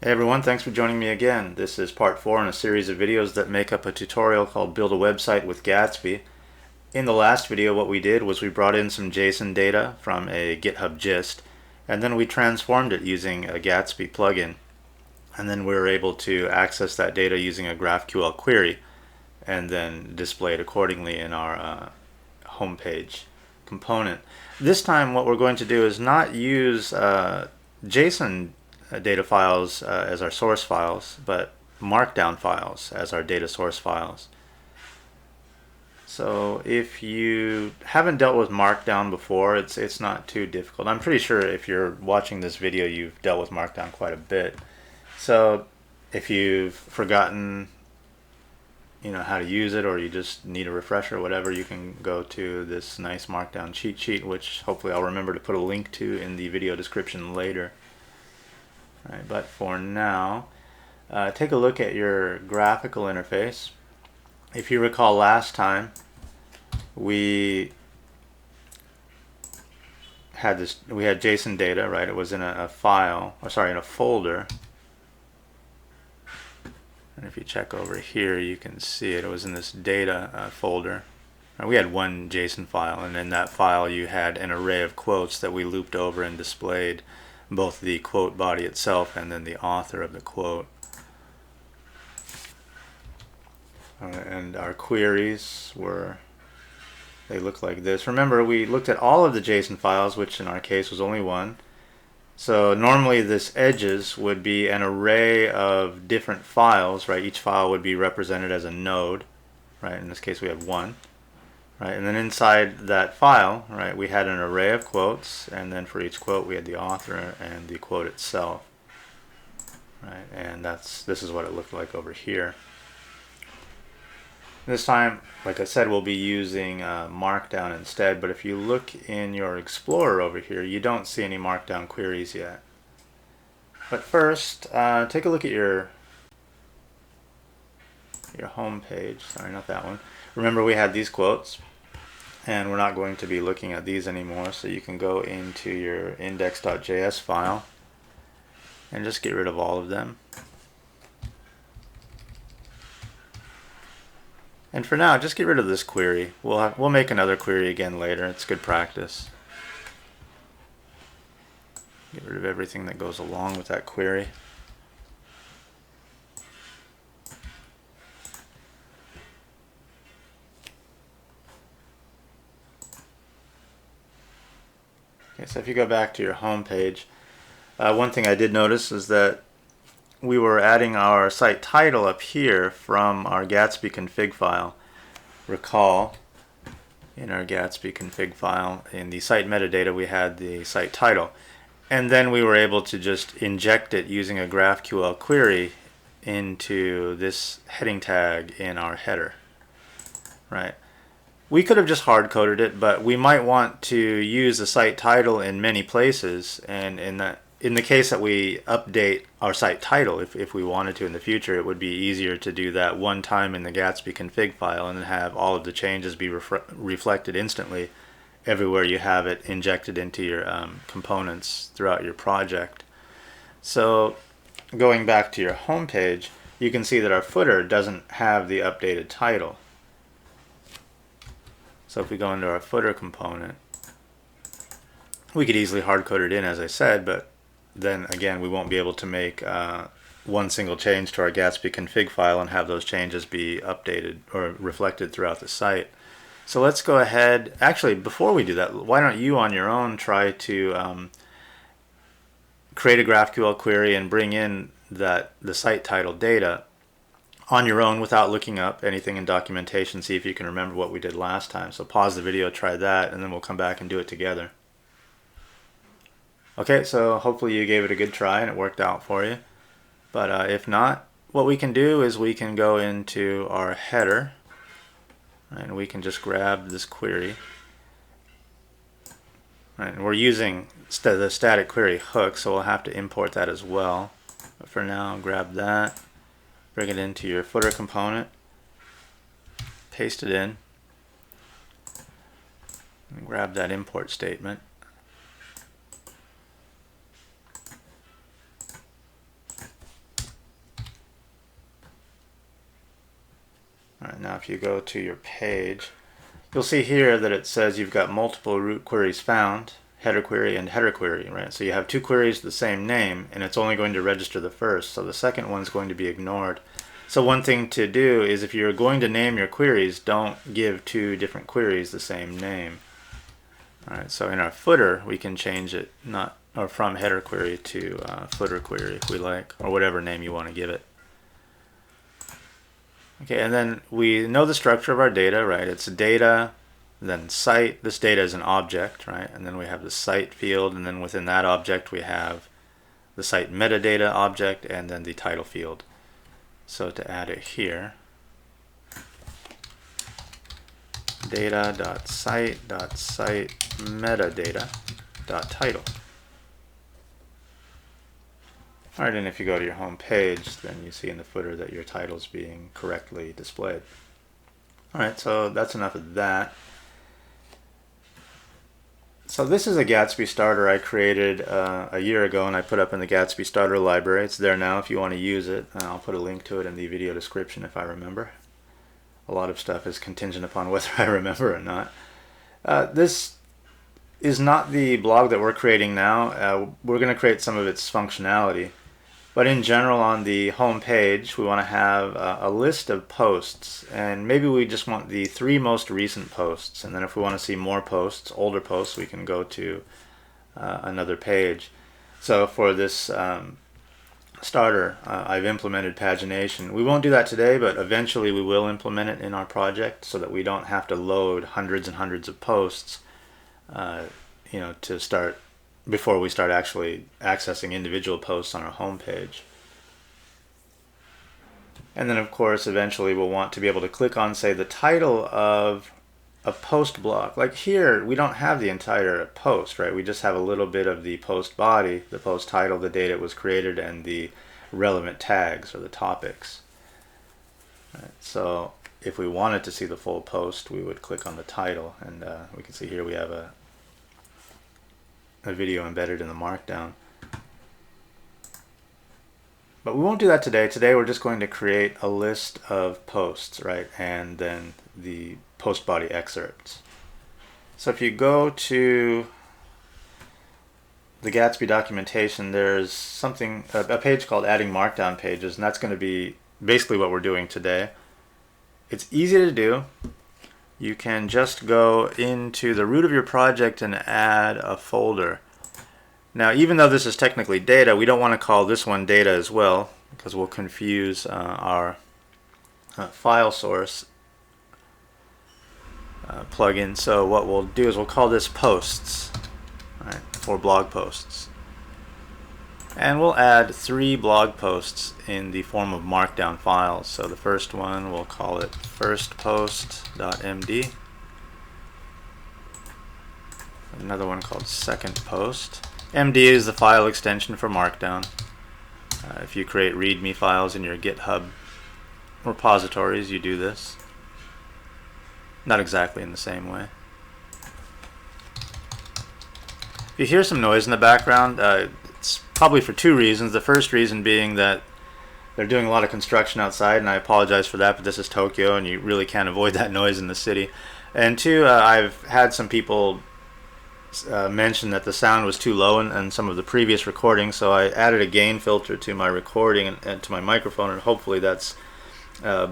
Hey everyone, thanks for joining me again. This is part 4 in a series of videos that make up a tutorial called Build a Website with Gatsby. In the last video what we did was we brought in some JSON data from a GitHub gist, and then we transformed it using a Gatsby plugin. And then we were able to access that data using a Graphql Query and then display it accordingly in our homepage component. This time what we're going to do is not use JSON data files as our source files, but Markdown files as our data source files. So if you haven't dealt with Markdown before, it's not too difficult. I'm pretty sure if you're watching this video you've dealt with Markdown quite a bit. So if you've forgotten how to use it, or you just need a refresher or whatever, you can go to this nice Markdown cheat sheet, which hopefully I'll remember to put a link to in the video description later. Right, but for now, take a look at your graphical interface. If you recall last time, we had JSON data, right? It was in a file, or sorry, in a folder. And if you check over here, you can see it. It was in this data folder. We had one JSON file, and in that file you had an array of quotes that we looped over and displayed both the quote body itself and then the author of the quote. And our queries they look like this. Remember, we looked at all of the JSON files, which in our case was only one. So normally this edges would be an array of different files, right? Each file would be represented as a node, right? In this case we have one. Right, and then inside that file, right, we had an array of quotes, and then for each quote we had the author and the quote itself. Right, and this is what it looked like over here. This time, like I said, we'll be using Markdown instead, but if you look in your Explorer over here, you don't see any Markdown queries yet. But first, take a look at your home page. Sorry, not that one. Remember, we had these quotes, and we're not going to be looking at these anymore, so you can go into your index.js file and just get rid of all of them. And for now, just get rid of this query. We'll make another query again later. It's good practice. Get rid of everything that goes along with that query. Okay, so if you go back to your home page, one thing I did notice is that we were adding our site title up here from our Gatsby config file. Recall, in our Gatsby config file, in the site metadata we had the site title, and then we were able to just inject it using a GraphQL query into this heading tag in our header. Right. We could have just hard-coded it, but we might want to use the site title in many places, and in the case that we update our site title, if we wanted to in the future, it would be easier to do that one time in the Gatsby config file and then have all of the changes be reflected instantly everywhere you have it injected into your components throughout your project. So going back to your home page, you can see that our footer doesn't have the updated title. So if we go into our footer component, we could easily hard-code it in, as I said, but then again we won't be able to make one single change to our Gatsby config file and have those changes be updated or reflected throughout the site. So let's go ahead. Actually, before we do that, why don't you on your own try to create a GraphQL query and bring in the site title data on your own without looking up anything in documentation. See if you can remember what we did last time. So pause the video, try that, and then we'll come back and do it together. Okay, so hopefully you gave it a good try and it worked out for you. But if not, what we can do is we can go into our header, and we can just grab this query. Right, and we're using the static query hook, so we'll have to import that as well. But for now, grab that. Bring it into your footer component, paste it in, and grab that import statement. All right, now if you go to your page, you'll see here that it says you've got multiple root queries found, header query and header query, right? So you have two queries with the same name, and it's only going to register the first, so the second one's going to be ignored. So one thing to do is if you're going to name your queries, don't give two different queries the same name. All right, so in our footer, we can change it from header query to footer query if we like, or whatever name you want to give it. Okay, and then we know the structure of our data, right? It's data, then site. This data is an object, right? And then we have the site field, and then within that object we have the site metadata object, and then the title field. So to add it here, data.site.site metadata.title. Alright, and if you go to your home page, then you see in the footer that your title is being correctly displayed. Alright, so that's enough of that. So this is a Gatsby starter I created a year ago, and I put up in the Gatsby starter library. It's there now if you want to use it, and I'll put a link to it in the video description if I remember. A lot of stuff is contingent upon whether I remember or not. This is not the blog that we're creating now. We're going to create some of its functionality. But in general, on the home page, we want to have a list of posts, and maybe we just want the 3 most recent posts, and then if we want to see more posts, older posts, we can go to another page. So for this starter, I've implemented pagination. We won't do that today, but eventually we will implement it in our project so that we don't have to load hundreds and hundreds of posts to start before we start actually accessing individual posts on our home page. And then of course eventually we'll want to be able to click on, say, the title of a post block. Like here we don't have the entire post, right? We just have a little bit of the post body, the post title, the date it was created, and the relevant tags or the topics. Right, so if we wanted to see the full post, we would click on the title, and we can see here we have a video embedded in the Markdown. But we won't do that today. Today we're just going to create a list of posts, right? And then the post body excerpts. So if you go to the Gatsby documentation, there's something, a page called Adding Markdown Pages, and that's going to be basically what we're doing today. It's easy to do. You can just go into the root of your project and add a folder. Now, even though this is technically data, we don't want to call this one data as well, because we'll confuse our file source plugin. So what we'll do is we'll call this posts, right, for blog posts. And we'll add 3 blog posts in the form of markdown files. So the first one, we'll call it firstpost.md. Another one called second post. MD is the file extension for Markdown. If you create README files in your GitHub repositories, you do this. Not exactly in the same way. If you hear some noise in the background, it's probably for 2 reasons. The first reason being that they're doing a lot of construction outside, and I apologize for that, but this is Tokyo and you really can't avoid that noise in the city. And 2, I've had some people mention that the sound was too low in some of the previous recordings, so I added a gain filter to my recording and to my microphone, and hopefully that's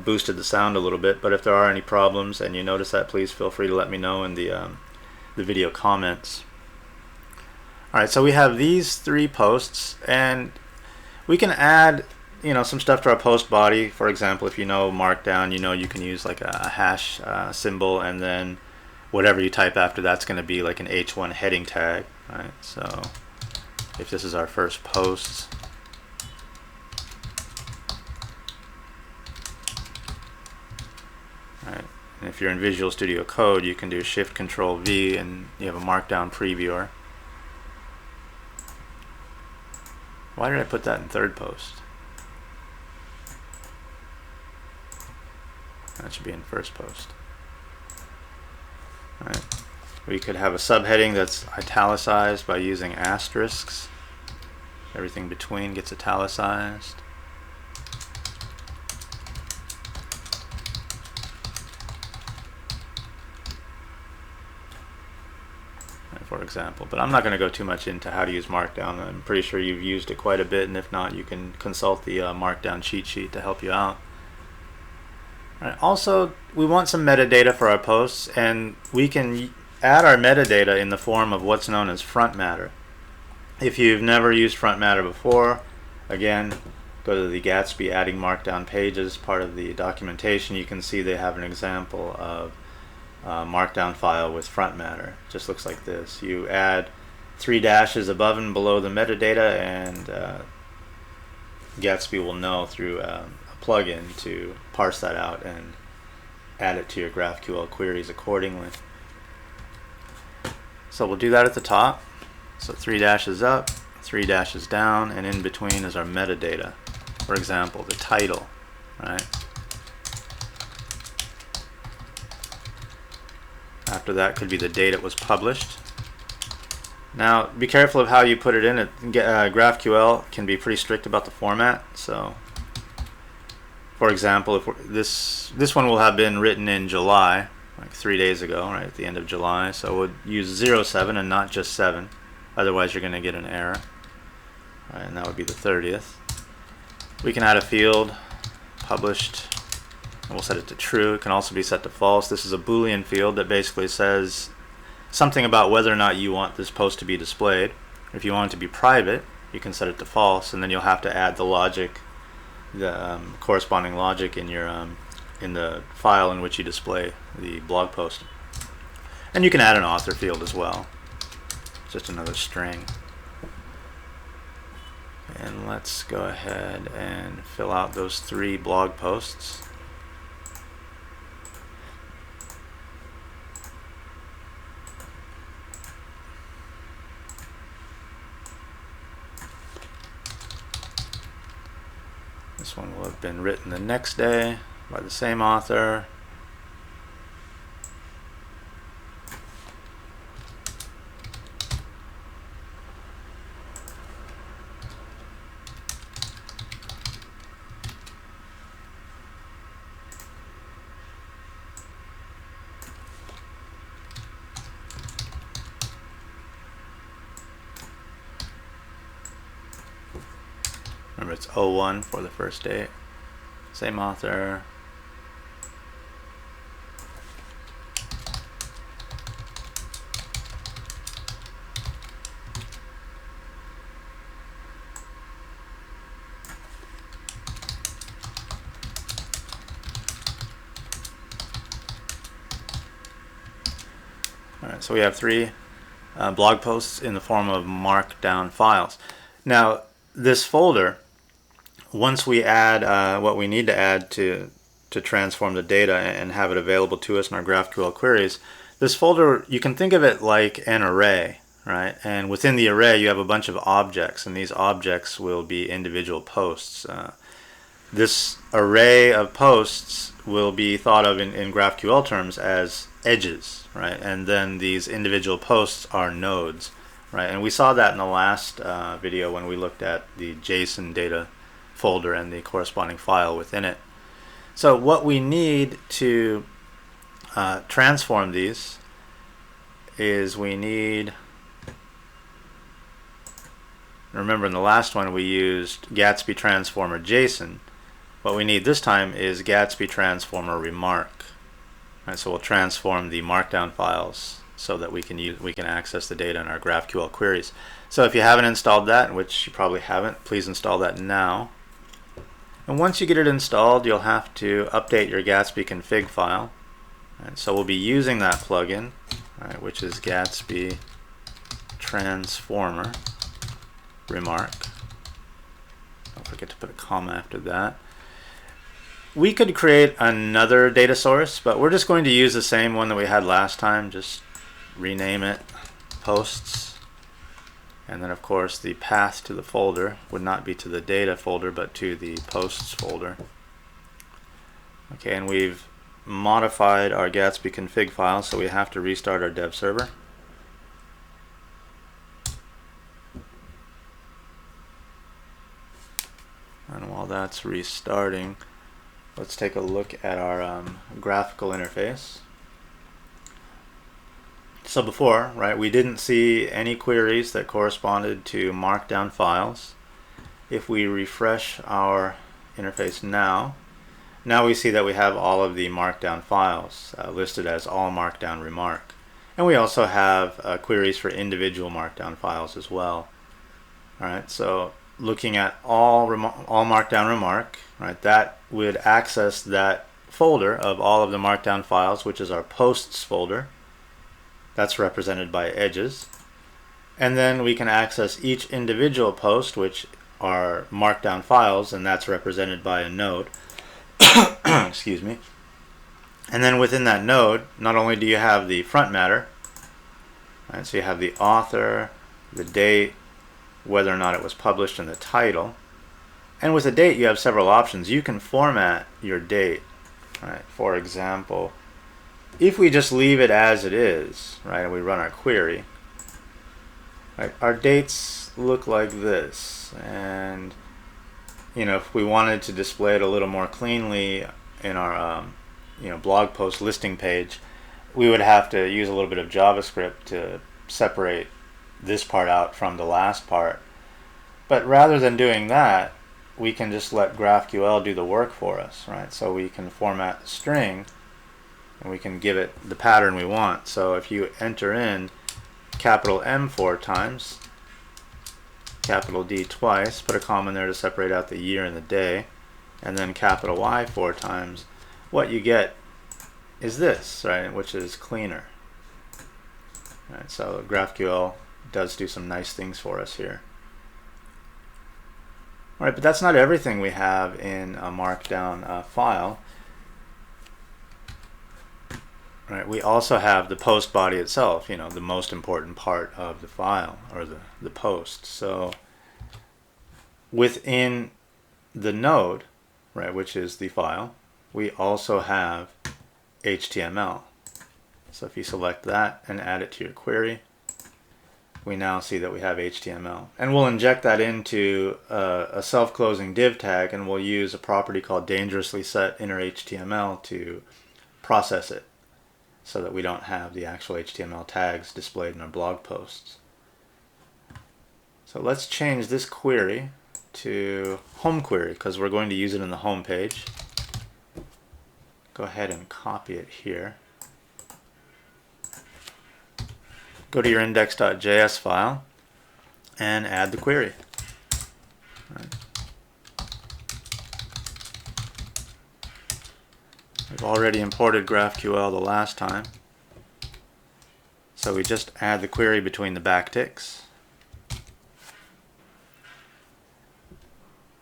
boosted the sound a little bit. But if there are any problems and you notice that, please feel free to let me know in the video comments. Alright, so we have these 3 posts, and we can add some stuff to our post body. For example, if you know Markdown, you can use like a hash symbol, and then whatever you type after that's going to be like an H1 heading tag, right? So if this is our first post, right? And if you're in Visual Studio Code, you can do Shift-Control-V, and you have a Markdown Previewer. Why did I put that in third post? That should be in first post. Right. We could have a subheading that's italicized by using asterisks. Everything between gets italicized. for example. But I'm not going to go too much into how to use Markdown. I'm pretty sure you've used it quite a bit, and if not, you can consult the Markdown cheat sheet to help you out. Right. Also, we want some metadata for our posts, and we can add our metadata in the form of what's known as front matter. If you've never used front matter before, again, go to the Gatsby adding Markdown pages, part of the documentation. You can see they have an example of a Markdown file with front matter. It just looks like this. You add 3 dashes above and below the metadata, and Gatsby will know through a plugin to parse that out and add it to your GraphQL queries accordingly. So we'll do that at the top. So 3 dashes up, 3 dashes down, and in between is our metadata. For example, the title, right? After that could be the date it was published. Now, be careful of how you put it in. GraphQL can be pretty strict about the format. So, for example, if this one will have been written in July, like 3 days ago, right at the end of July. So we'll use 07 and not just 7. Otherwise, you're going to get an error. Right, and that would be the 30th. We can add a field, published, and we'll set it to true. It can also be set to false. This is a Boolean field that basically says something about whether or not you want this post to be displayed. If you want it to be private, you can set it to false, and then you'll have to add the logic, the corresponding logic in your in the file in which you display the blog post. And you can add an author field as well. Just another string. And let's go ahead and fill out those 3 blog posts. This one will have been written the next day by the same author. Remember, it's 01 for the first date. Same author. Alright, so we have 3 blog posts in the form of Markdown files. Now, this folder, once we add what we need to add to transform the data and have it available to us in our GraphQL queries, this folder, you can think of it like an array, right? And within the array you have a bunch of objects, and these objects will be individual posts. This array of posts will be thought of in GraphQL terms as edges, right? And then these individual posts are nodes, right? And we saw that in the last video when we looked at the JSON data folder and the corresponding file within it. So what we need to transform these is we need, remember in the last one we used Gatsby transformer JSON. What we need this time is Gatsby transformer remark. Right, so we'll transform the Markdown files so that we can access the data in our GraphQL queries. So if you haven't installed that, which you probably haven't, please install that now. And once you get it installed, you'll have to update your Gatsby config file. And so we'll be using that plugin, right, which is Gatsby transformer remark. Don't forget to put a comma after that. We could create another data source, but we're just going to use the same one that we had last time. Just rename it posts. And then of course the path to the folder would not be to the data folder but to the posts folder. Okay, and we've modified our Gatsby config file, so we have to restart our dev server. And while that's restarting, let's take a look at our graphical interface. So before, right, we didn't see any queries that corresponded to Markdown files. If we refresh our interface now we see that we have all of the Markdown files listed as all Markdown remark. And we also have queries for individual Markdown files as well. Alright, so looking at all Markdown remark, right, that would access that folder of all of the Markdown files, which is our posts folder. That's represented by edges. And then we can access each individual post, which are Markdown files, and that's represented by a node. Excuse me. And then within that node, not only do you have the front matter, right, so you have the author, the date, whether or not it was published, and the title. And with the date, you have several options. You can format your date. Right? For example, if we just leave it as it is, right, and we run our query, right, our dates look like this. And if we wanted to display it a little more cleanly in our blog post listing page, we would have to use a little bit of JavaScript to separate this part out from the last part. But rather than doing that, we can just let GraphQL do the work for us, right? So we can format the string and we can give it the pattern we want. So if you enter in capital M 4 times, capital D twice, put a comma in there to separate out the year and the day, and then capital Y 4 times, what you get is this, right, which is cleaner. Right, so GraphQL does do some nice things for us here. All right, but that's not everything we have in a Markdown file. Right, we also have the post body itself, the most important part of the file, or the post. So within the node, right, which is the file, we also have HTML. So if you select that and add it to your query, we now see that we have HTML. And we'll inject that into a self-closing div tag, and we'll use a property called dangerously set inner HTML to process it, so that we don't have the actual HTML tags displayed in our blog posts. So let's change this query to home query, because we're going to use it in the home page. Go ahead and copy it here. Go to your index.js file and add the query. Right. We've already imported GraphQL the last time, so we just add the query between the backticks.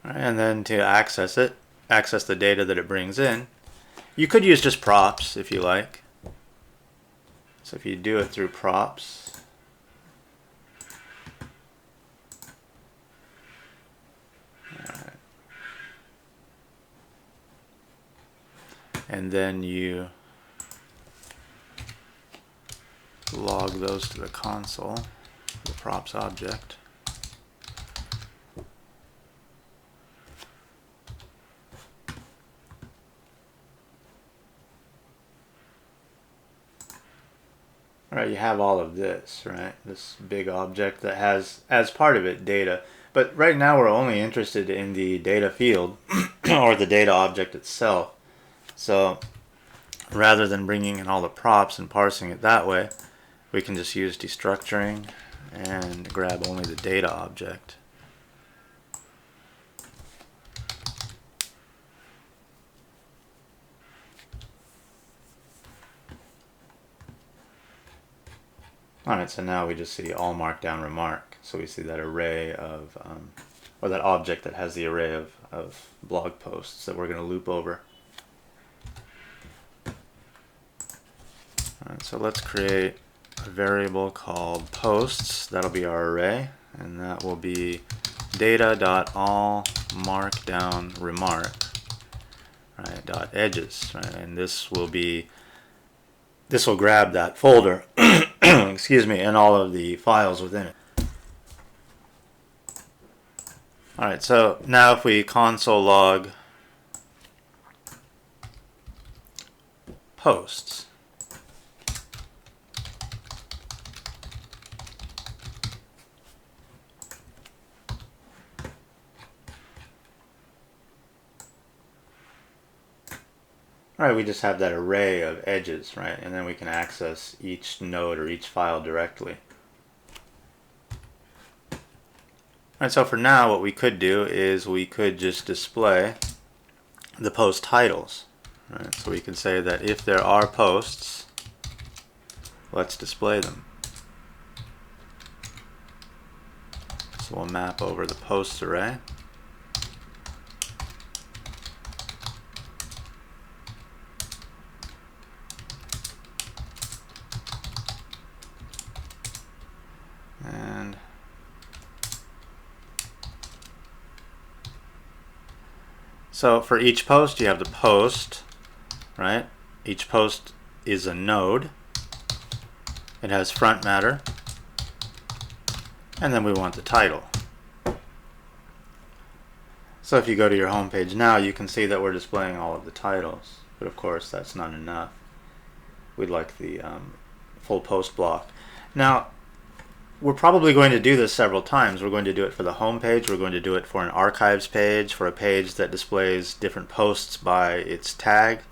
Right, and then to access it, access the data that it brings in, you could use just props if you like. So if you do it through props, and then you log those to the console, the props object. Right, you have all of this, right? This big object that has, as part of it, data. But right now we're only interested in the data field, or the data object itself. So rather than bringing in all the props and parsing it that way, we can just use destructuring and grab only the data object. Alright, so now we just see all Markdown remark. So we see that array of, or that object that has the array of blog posts that we're going to loop over. Alright, so let's create a variable called posts. That'll be our array, and that will be data.allMarkdownRemark, right, dot edges, right, and this will grab that folder excuse me, and all of the files within it. Alright, so now if we console log posts, All right, we just have that array of edges, right? And then we can access each node or each file directly. All right, so for now, what we could do is we could just display the post titles. Right? So we can say that if there are posts, let's display them. So we'll map over the posts array. And so for each post, you have the post, right? Each post is a node. It has front matter. And then we want the title. So if you go to your home page now, you can see that we're displaying all of the titles. But of course, that's not enough. We'd like the full post block. Now, we're probably going to do this several times. We're going to do it for the home page. We're going to do it for an archives page, for a page that displays different posts by its tag.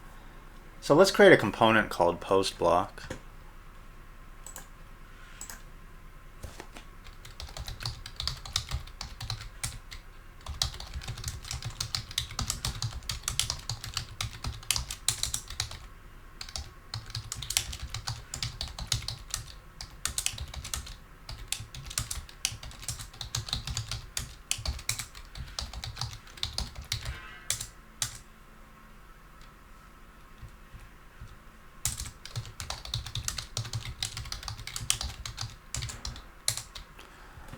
So let's create a component called post block.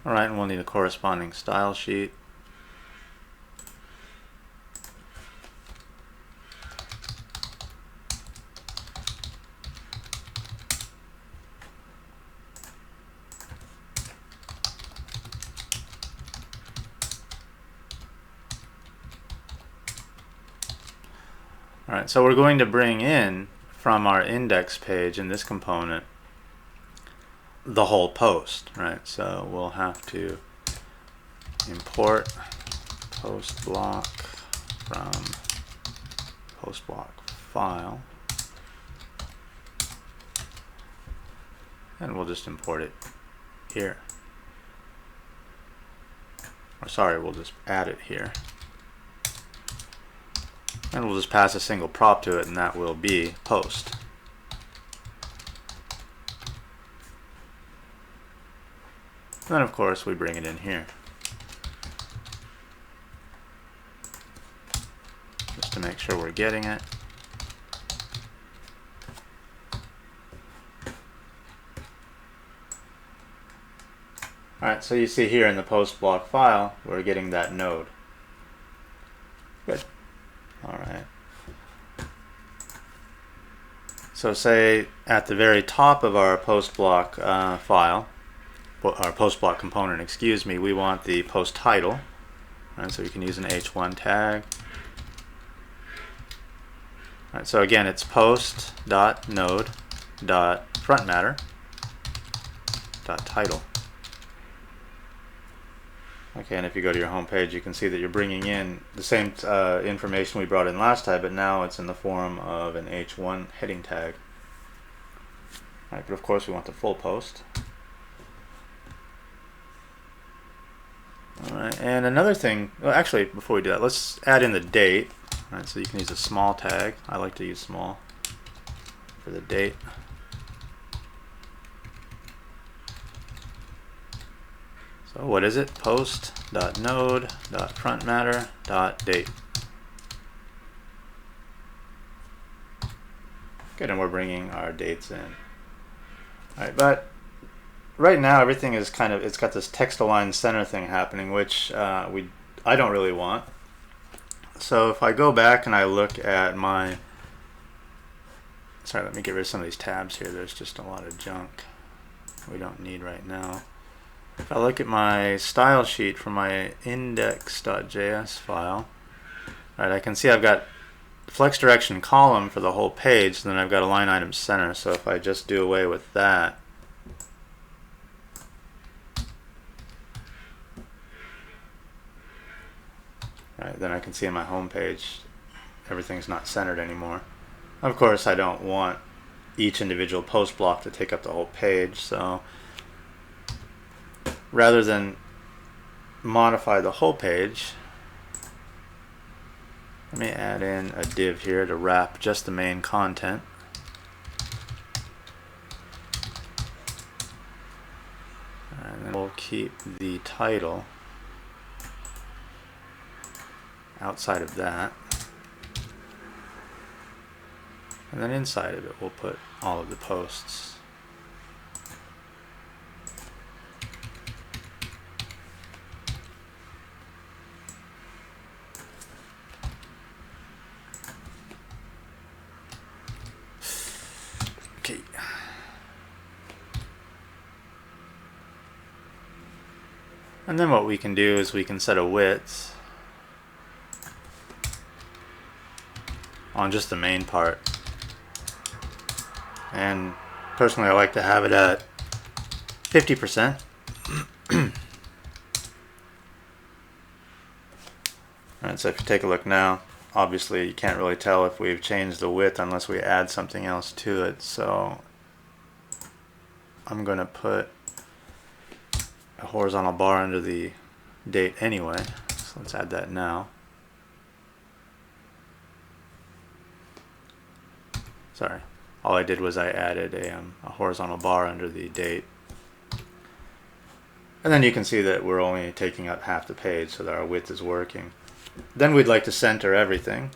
Alright, and we'll need a corresponding style sheet. Alright, so we're going to bring in from our index page in this component the whole post, right? So we'll have to import post block from post block file, and we'll just import it here. Or sorry, we'll just add it here. And we'll just pass a single prop to it, and that will be post. And then of course we bring it in here. Just to make sure we're getting it. Alright, so you see here in the post block file, we're getting that node. Good. Alright. So say at the very top of our post block file, our post block component, excuse me, we want the post title. Right, so we can use an h1 tag. Right, so again, it's post.node.frontmatter.title. Okay, and if you go to your home page, you can see that you're bringing in the same information we brought in last time, but now it's in the form of an h1 heading tag. Right, but of course we want the full post. Alright, and another thing, well actually before we do that, let's add in the date. Right, so you can use a small tag. I like to use small for the date. So what is it? Post.node.frontmatter.date. Good, and we're bringing our dates in. Alright, but right now everything is kind of, it's got this text-aligned center thing happening, which I don't really want. So if I go back and I look at my, sorry, let me get rid of some of these tabs here. There's just a lot of junk we don't need right now. If I look at my style sheet from my index.js file, right, I can see I've got flex direction column for the whole page, and then I've got a line item center. So if I just do away with that, right, then I can see in my home page everything's not centered anymore. Of course, I don't want each individual post block to take up the whole page, so rather than modify the whole page, let me add in a div here to wrap just the main content. And then we'll keep the title outside of that. And then inside of it, we'll put all of the posts. Okay. And then what we can do is we can set a width on just the main part. And personally, I like to have it at 50%. Alright, so if you take a look now, obviously you can't really tell if we've changed the width unless we add something else to it. So I'm going to put a horizontal bar under the date anyway. So let's add that now. Sorry. All I did was I added a horizontal bar under the date. And then you can see that we're only taking up half the page so that our width is working. Then we'd like to center everything.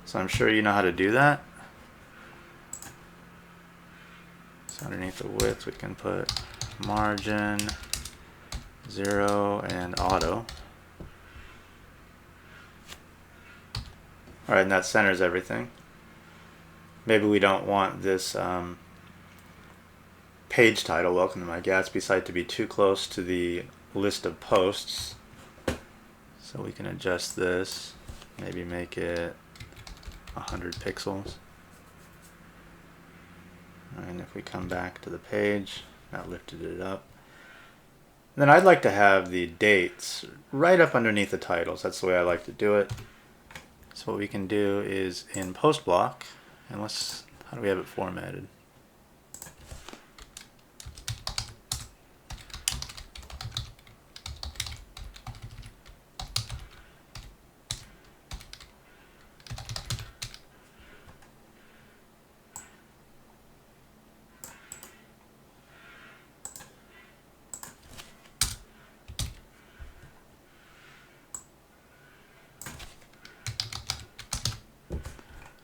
So I'm sure you know how to do that. So underneath the width we can put margin, 0, and auto. Alright, and that centers everything. Maybe we don't want this page title, welcome to my Gatsby site, to be too close to the list of posts. So we can adjust this, maybe make it 100 pixels. And if we come back to the page, that lifted it up. Then I'd like to have the dates right up underneath the titles. That's the way I like to do it. So what we can do is in post block, and how do we have it formatted?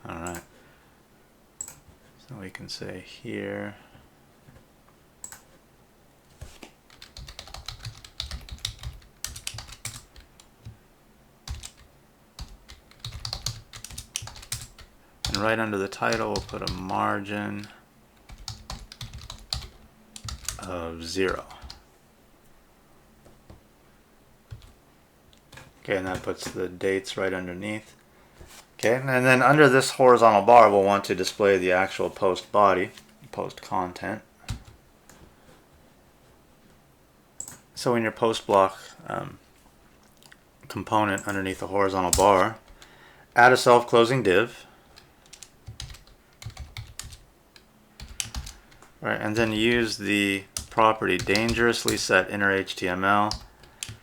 Alright, so we can say here, and right under the title we'll put a margin of 0. Okay, and that puts the dates right underneath. Okay, and then under this horizontal bar we'll want to display the actual post body, post content. So in your post block component underneath the horizontal bar, add a self-closing div. Right, and then use the property dangerously set inner HTML,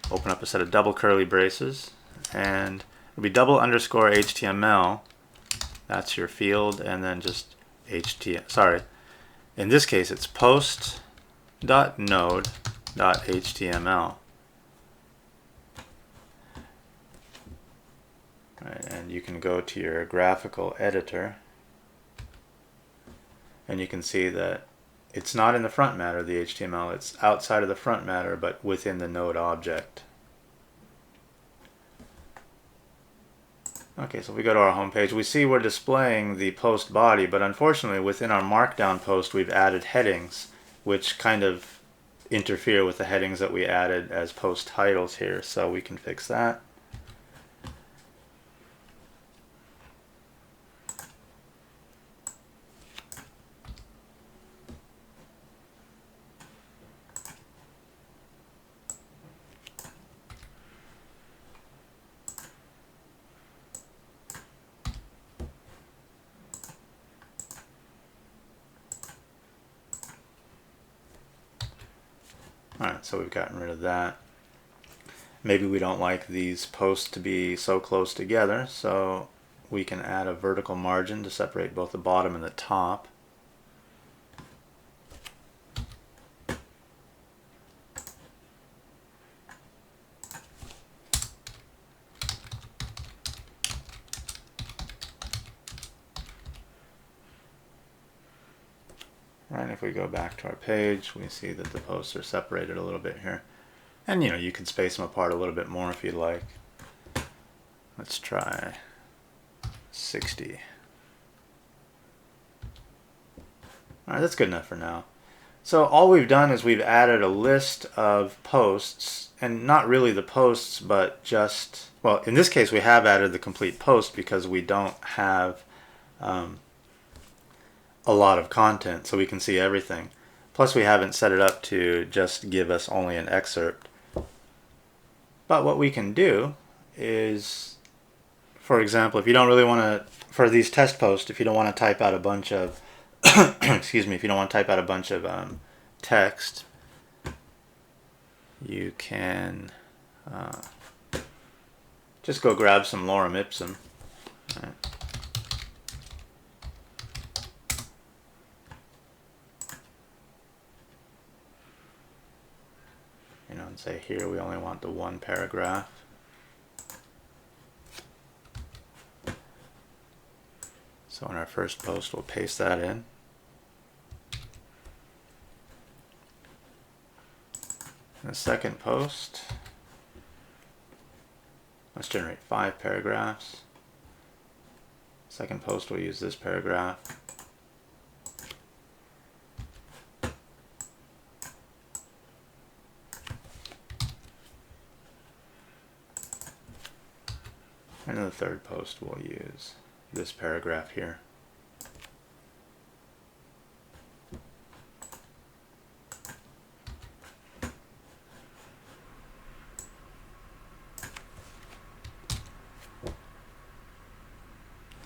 open up a set of double curly braces, and it'll be double underscore HTML, that's your field, and then just HTML, sorry, in this case it's post.node.html. Right, and you can go to your graphical editor, and you can see that it's not in the front matter, the HTML, it's outside of the front matter, but within the node object. Okay, so if we go to our home page, we see we're displaying the post body, but unfortunately within our Markdown post we've added headings, which kind of interfere with the headings that we added as post titles here, so we can fix that. Alright, so we've gotten rid of that. Maybe we don't like these posts to be so close together, so we can add a vertical margin to separate both the bottom and the top. Right, if we go back to our page, we see that the posts are separated a little bit here. And you can space them apart a little bit more if you'd like. Let's try 60. Alright, that's good enough for now. So all we've done is we've added a list of posts, and not really the posts, but just, well, in this case we have added the complete post because we don't have a lot of content, so we can see everything. Plus we haven't set it up to just give us only an excerpt. But what we can do is, for example, if you don't really want to, for these test posts, if you don't want to type out a bunch of excuse me, if you don't want to type out a bunch of text, you can just go grab some lorem ipsum. Right. And say here we only want the one paragraph. So in our first post we'll paste that in. In the second post, let's generate 5 paragraphs. Second post we'll use this paragraph. And in the third post we'll use this paragraph here.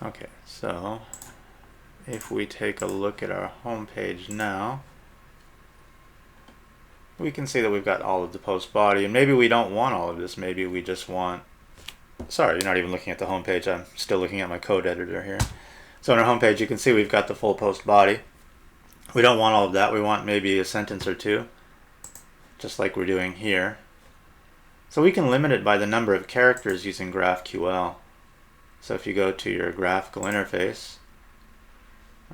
Okay, so if we take a look at our home page now, we can see that we've got all of the post body, and maybe we don't want all of this. Maybe we just want, sorry, you're not even looking at the home page. I'm still looking at my code editor here. So on our home page you can see we've got the full post body. We don't want all of that. We want maybe a sentence or two, just like we're doing here. So we can limit it by the number of characters using GraphQL. So if you go to your graphical interface,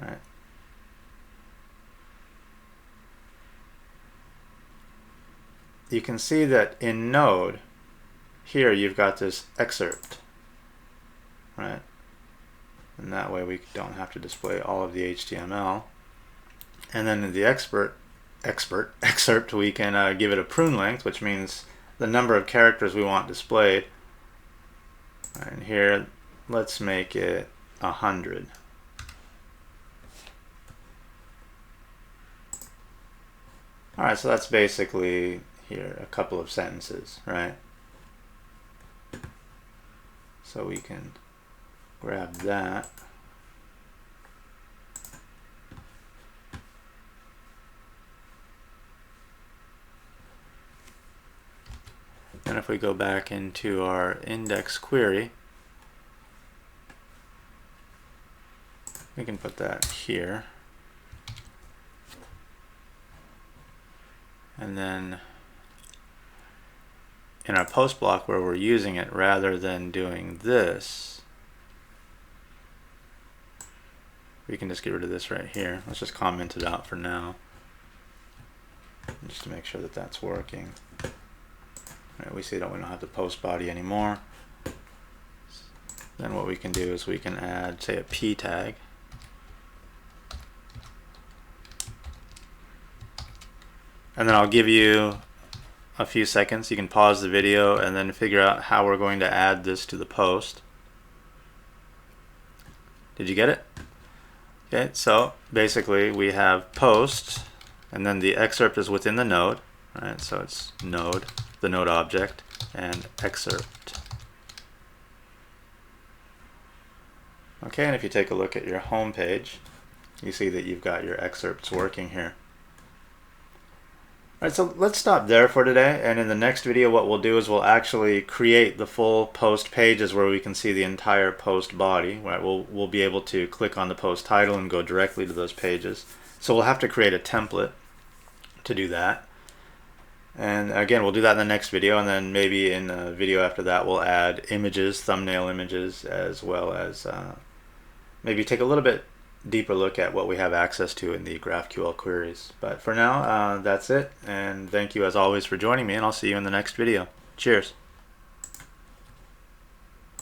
right, you can see that in Node, here you've got this excerpt, right? And that way we don't have to display all of the HTML. And then in the excerpt, we can give it a prune length, which means the number of characters we want displayed. And here, let's make it 100. Alright, so that's basically here a couple of sentences, right? So we can grab that. And if we go back into our index query, we can put that here. And then in our post block where we're using it, rather than doing this, we can just get rid of this right here. Let's just comment it out for now, just to make sure that that's working. Right, we see that we don't have the post body anymore. Then what we can do is we can add, say, a p tag. And then I'll give you a few seconds. You can pause the video and then figure out how we're going to add this to the post. Did you get it? Okay, so basically we have post, and then the excerpt is within the node, right? So it's node, the node object, and excerpt. Okay, and if you take a look at your home page, you see that you've got your excerpts working here. Alright, so let's stop there for today, and in the next video what we'll do is we'll actually create the full post pages where we can see the entire post body. Right? We'll be able to click on the post title and go directly to those pages. So we'll have to create a template to do that. And again, we'll do that in the next video, and then maybe in a video after that we'll add images, thumbnail images, as well as maybe take a little bit deeper look at what we have access to in the GraphQL queries. But for now, that's it, and thank you as always for joining me, and I'll see you in the next video. Cheers.